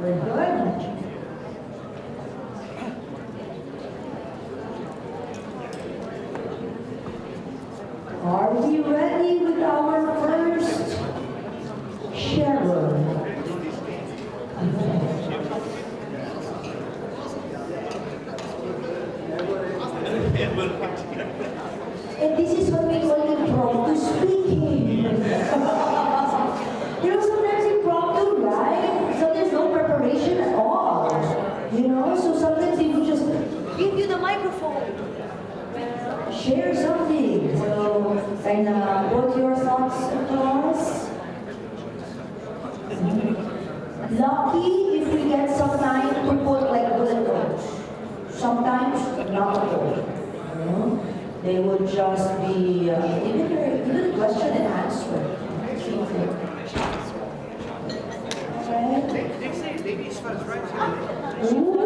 We're good. Are we ready with our first sharer? And this is what we call impromptu speaking. Sometimes impromptu, right? So there's no preparation at all. So sometimes people just give you the microphone. Share something. So, kind of put your thoughts across. Lucky if we get some time to put like bullet points. Sometimes not at all. They would just be even question and answer. They say ladies first, right? Ooh.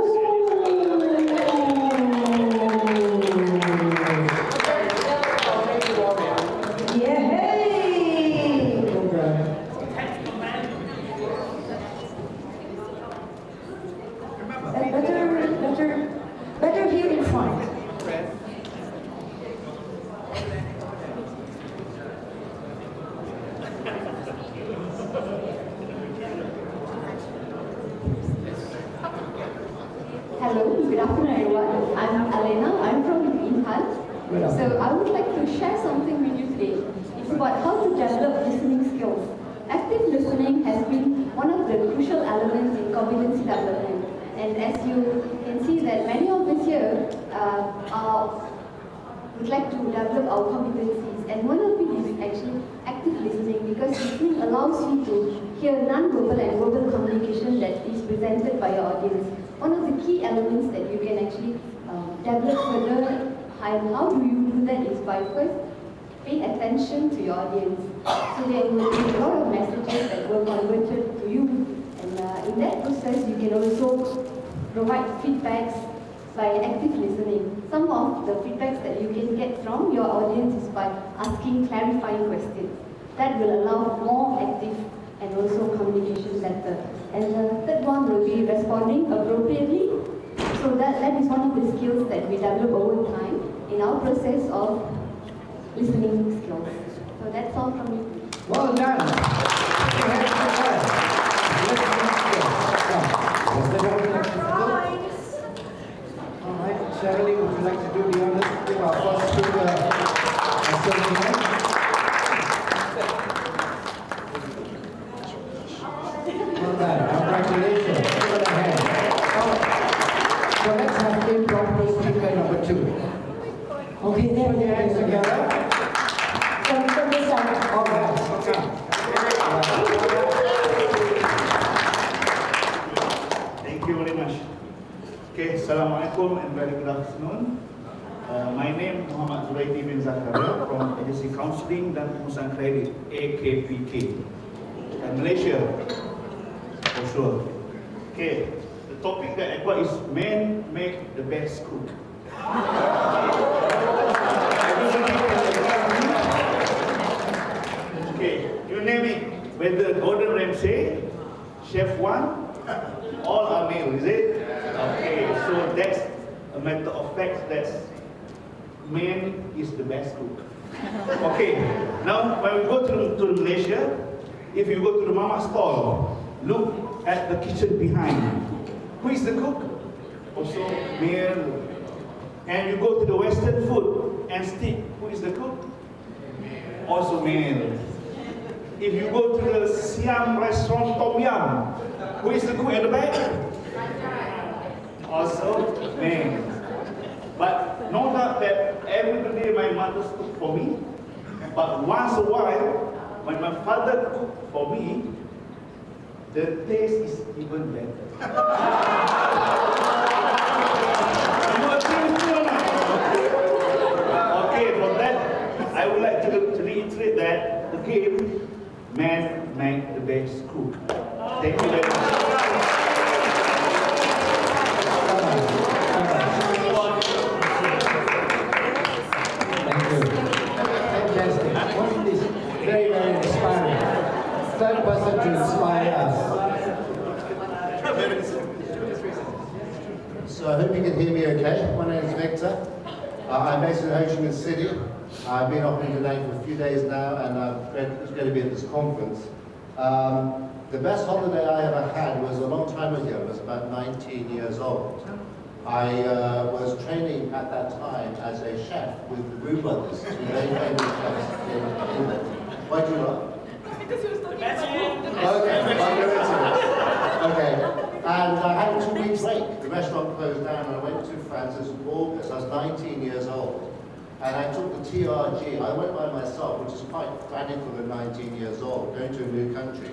Better here in front. Hello, good afternoon everyone. I'm Elena, I'm from Inhan. So I would like to share something with you today. It's about how to develop listening skills. Active listening has been one of the crucial elements in competency development. And as you can see that many of us here would like to develop our competencies. And one of it is actually active listening, because listening allows you to hear non-verbal and verbal communication that is presented by your audience. One of the key elements that you can actually develop further, and how do you do that, is by first paying attention to your audience. So there will be a lot of messages that were converted to you, and in that process you can also provide feedbacks by active listening. Some of the feedbacks that you can get from your audience is by asking clarifying questions. That will allow more active and also communication better. And the third one will be responding appropriately. So that is one of the skills that we develop over time in our process of listening skills. So that's all from me. Well done. All right, Shirley, would you like to do the honors? Give our first speaker Well done. Congratulations. Give it a hand. So let's have impromptu speaker number 2. Okay, there. Put your hands together. From this side. All right. Okay. Thank you very much. Okay, Assalamualaikum and very good afternoon. My name is Muhammad Zuraidi bin Zakaria from Agency Counseling dan Pengurusan Kredit, AKPK, Malaysia, for sure. Okay, the topic that I got is men make the best cook. Okay, you name it, whether Gordon Ramsay, Chef One, all are male, is it? Okay, so that's a matter of fact that man is the best cook. Okay, now when we go to Malaysia, if you go to the mama stall, look at the kitchen behind. Who is the cook? Also male. And you go to the Western food and steak, who is the cook? Also male. If you go to the Siam restaurant Tom Yum, who is the cook at the back? Also male. But no doubt that every day my mother cooked for me, but once a while, when my father cooked for me, the taste is even better. You agree with me or not? Okay, for that, I would like to reiterate that again, men make the best cook. Thank you very much. Very, very inspiring. Third person to inspire us. So I hope you can hear me okay. My name is Victor. I'm based in Ho Chi Minh City. I've been up in Da Nang for a few days now, and I'm going to be at this conference. The best holiday I ever had was a long time ago. I was about 19 years old. I was training at that time as a chef with the Wu Brothers, two very famous chefs in England. Why do you laugh? Because he was talking about Okay, I'll go into it. Okay, and I had a 2 week break. The restaurant closed down, and I went to France in August. I was 19 years old, and I took the TRG. I went by myself, which is quite radical at 19 years old, going to a new country.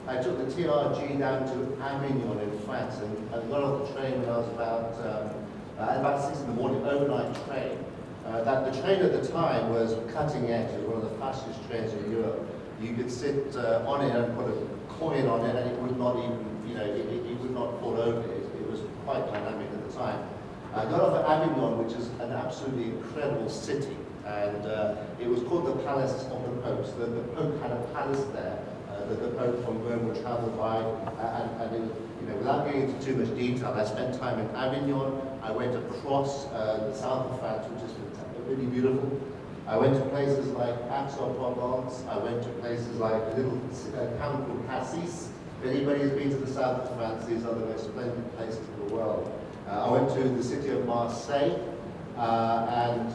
I took the TRG down to Avignon in France, and I got off the train when I was about 6 in the morning, overnight train. The train at the time was cutting edge. It was one of the fastest trains in Europe. You could sit on it and put a coin on it, and it would not even, it would not fall over. It was quite dynamic at the time. I got off at Avignon, which is an absolutely incredible city, and it was called the Palace of the Popes. The Pope had a palace there that the Pope from Rome would travel by, and it was, without going into too much detail, I spent time in Avignon. I went across the south of France, which is really beautiful. I went to places like Aix-en-Provence. I went to places like a little town called Cassis. If anybody's been to the south of France, these are the most splendid places in the world. I went to the city of Marseille and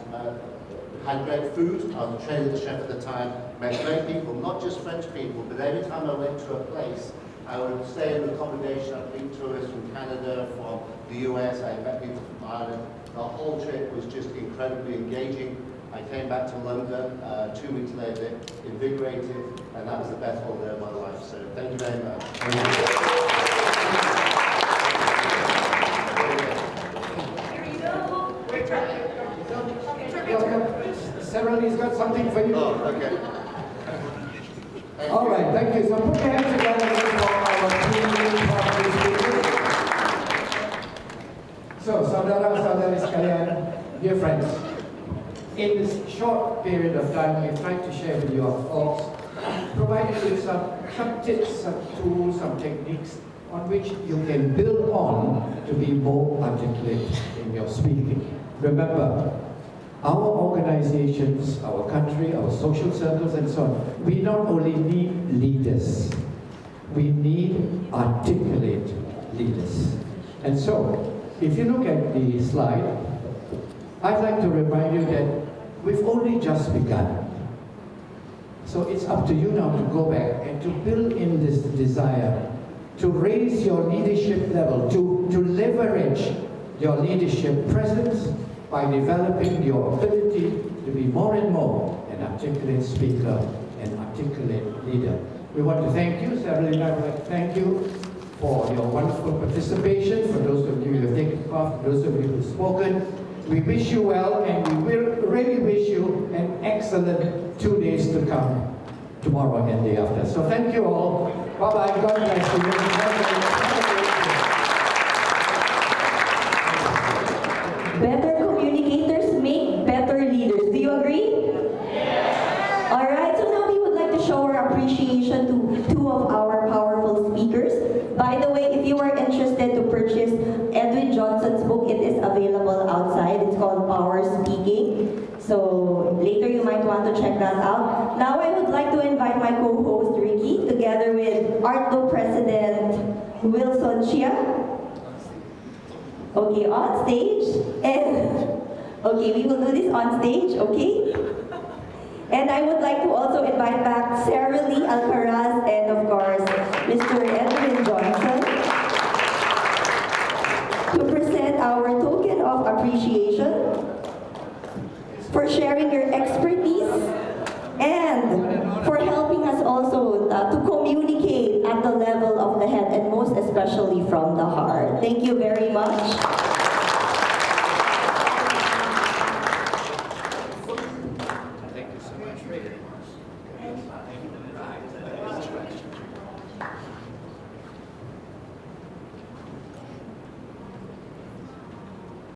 had great food. I was training the chef at the time. Met great people, not just French people, but every time I went to a place, I would stay in accommodation. I'd meet tourists from Canada, from the US. I met people from Ireland. The whole trip was just incredibly engaging. I came back to London 2 weeks later, invigorated, and that was the best holiday of my life. So thank you very much. Ceremony's got something for you. Oh, okay. All right, thank you. So put your hands together for our three property speakers. So, saudara-saudari sekalian, dear friends, in this short period of time, we've tried to share with you our thoughts, provided you some tips, some tools, some techniques on which you can build on to be more articulate in your speaking. Remember, our organizations, our country, our social circles and so on, we not only need leaders, we need articulate leaders. And so, if you look at the slide, I'd like to remind you that we've only just begun. So it's up to you now to go back and to build in this desire to raise your leadership level, to leverage your leadership presence by developing your ability to be more and more an articulate speaker and articulate leader. We want to thank you, Sarah and I would like to thank you for your wonderful participation, for those of you who have taken part, for those of you who have spoken. We wish you well, and we will really wish you an excellent 2 days to come, tomorrow and the day after. So thank you all. Bye-bye. God bless you. Better communicators make better leaders. Do you agree? Yes. All right, so now we would like to show our appreciation to two of our powerful speakers. By the way, if you are interested to purchase Edwin Johnson's book, it is available outside. It's called Power Speaking. So later you might want to check that out. Now I would like to invite my co-host Ricky, together with ARTLO President Wilson Chia. Okay, on stage. And okay, we will do this on stage, okay? And I would like to also invite back Sarah Lee Alcaraz and of course